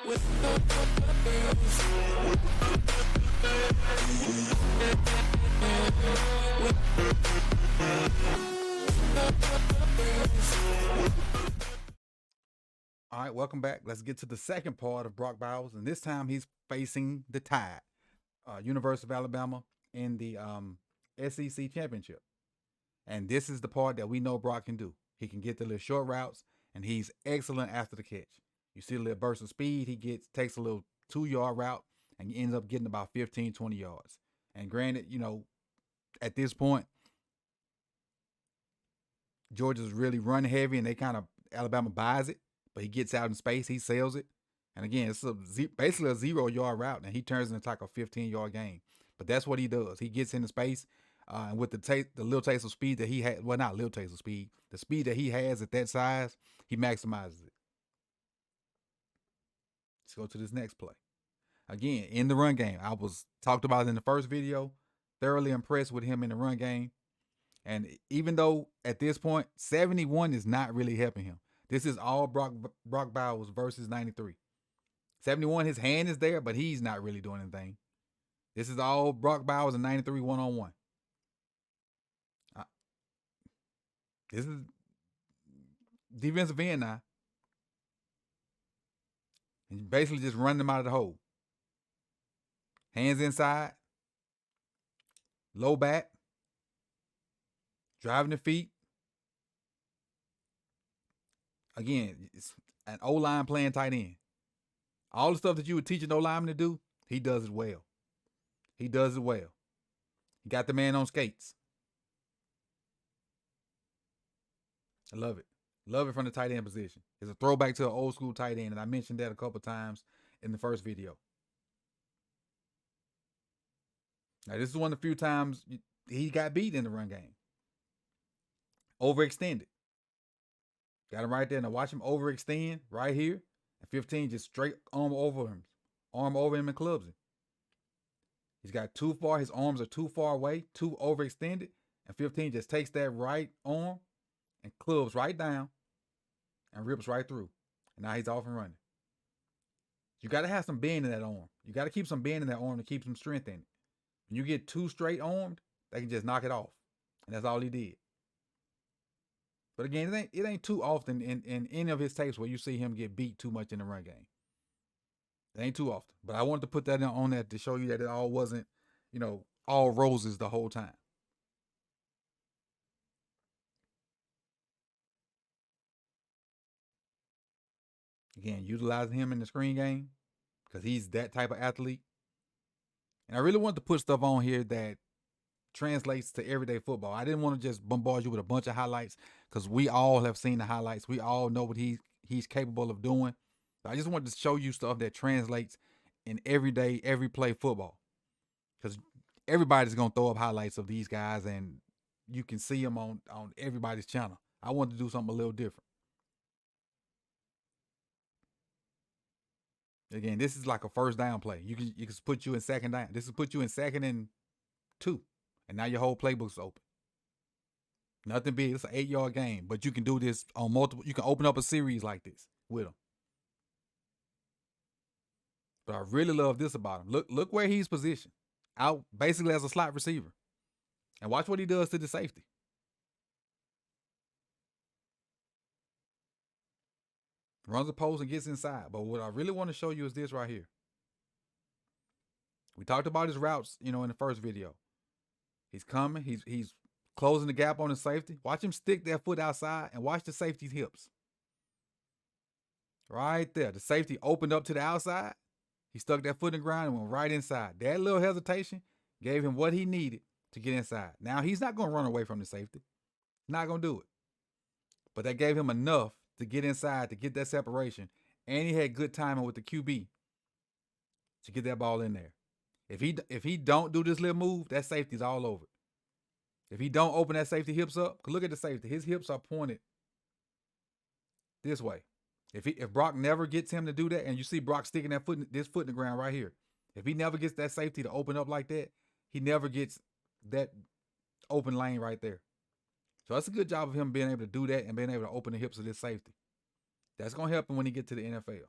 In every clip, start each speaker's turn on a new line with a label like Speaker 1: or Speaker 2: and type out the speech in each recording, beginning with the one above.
Speaker 1: All right, welcome back. Let's get to the second part of Brock Bowers, and this time he's facing the Tide, University of Alabama, in the SEC championship. And this is the part that we know Brock can do. He can get the little short routes, and he's excellent after the catch. You see a little burst of speed, takes a little 2-yard route, and he ends up getting about 15, 20 yards. And granted, at this point, Georgia's really run heavy, and Alabama buys it, but he gets out in space, he sells it. And again, it's basically a 0-yard route, and he turns it into like a 15-yard gain. But that's what he does. He gets into space, and with the little taste of speed that he had, well, not little taste of speed, the speed that he has at that size, he maximizes it. Let's go to this next play. Again, in the run game, I was talked about in the first video, thoroughly impressed with him in the run game. And even though at this point, 71 is not really helping him. This is all Brock Bowers versus 93. 71, his hand is there, but he's not really doing anything. This is all Brock Bowers and 93 one-on-one. This is defensive end now. And basically just running them out of the hole. Hands inside. Low back. Driving the feet. Again, it's an O-line playing tight end. All the stuff that you would teach an O-lineman to do, he does it well. He does it well. He got the man on skates. I love it. Love it from the tight end position. It's a throwback to an old school tight end, and I mentioned that a couple times in the first video. Now, this is one of the few times he got beat in the run game. Overextended. Got him right there. Now watch him overextend right here. And 15 just straight arm over him and clubs him. He's got too far. His arms are too far away, too overextended. And 15 just takes that right arm and clubs right down and rips right through. And now he's off and running. You got to have some bend in that arm. You got to keep some bend in that arm to keep some strength in it. When you get too straight armed, they can just knock it off. And that's all he did. But again, it ain't too often in any of his tapes where you see him get beat too much in the run game. It ain't too often. But I wanted to put that on that to show you that it all wasn't, all roses the whole time. Again, utilizing him in the screen game because he's that type of athlete. And I really wanted to put stuff on here that translates to everyday football. I didn't want to just bombard you with a bunch of highlights because we all have seen the highlights. We all know what he's capable of doing. But I just wanted to show you stuff that translates in everyday, every play football. Because everybody's going to throw up highlights of these guys and you can see them on everybody's channel. I wanted to do something a little different. Again, this is like a first down play. You can put you in second down. This is put you in 2nd and 2. And now your whole playbook's open. Nothing big. It's an 8-yard game. But you can do this on multiple. You can open up a series like this with him. But I really love this about him. Look where he's positioned. Out basically as a slot receiver. And watch what he does to the safety. Runs a post and gets inside. But what I really want to show you is this right here. We talked about his routes, in the first video. He's coming. He's closing the gap on the safety. Watch him stick that foot outside and watch the safety's hips. Right there. The safety opened up to the outside. He stuck that foot in the ground and went right inside. That little hesitation gave him what he needed to get inside. Now, he's not going to run away from the safety. Not going to do it. But that gave him enough to get inside, to get that separation. And he had good timing with the QB to get that ball in there. If he don't do this little move, that safety's all over it. If he don't open that safety hips up, look at the safety. His hips are pointed this way. If Brock never gets him to do that, and you see Brock sticking this foot in the ground right here, if he never gets that safety to open up like that, he never gets that open lane right there. So that's a good job of him being able to do that and being able to open the hips of this safety. That's going to help him when he gets to the NFL.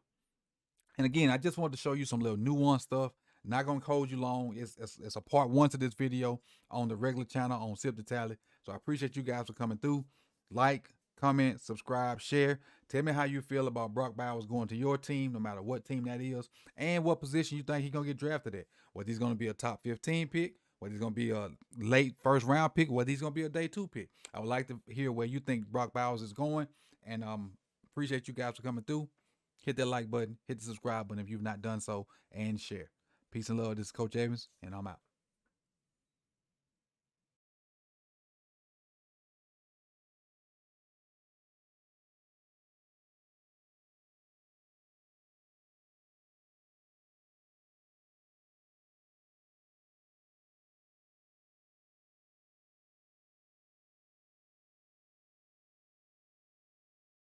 Speaker 1: And again, I just wanted to show you some little nuanced stuff. Not gonna hold you long. It's a part one to this video on the regular channel on Sip2Tally. So I appreciate you guys for coming through. Like, comment, subscribe, share. Tell me how you feel about Brock Bowers going to your team, no matter what team that is, and what position you think he's gonna get drafted at. Whether he's gonna be a top 15 pick, whether he's gonna be a late first round pick, whether he's gonna be a day 2 pick. I would like to hear where you think Brock Bowers is going, and appreciate you guys for coming through. Hit that like button, hit the subscribe button if you've not done so, and share. Peace and love. This is Coach Evans, and I'm out.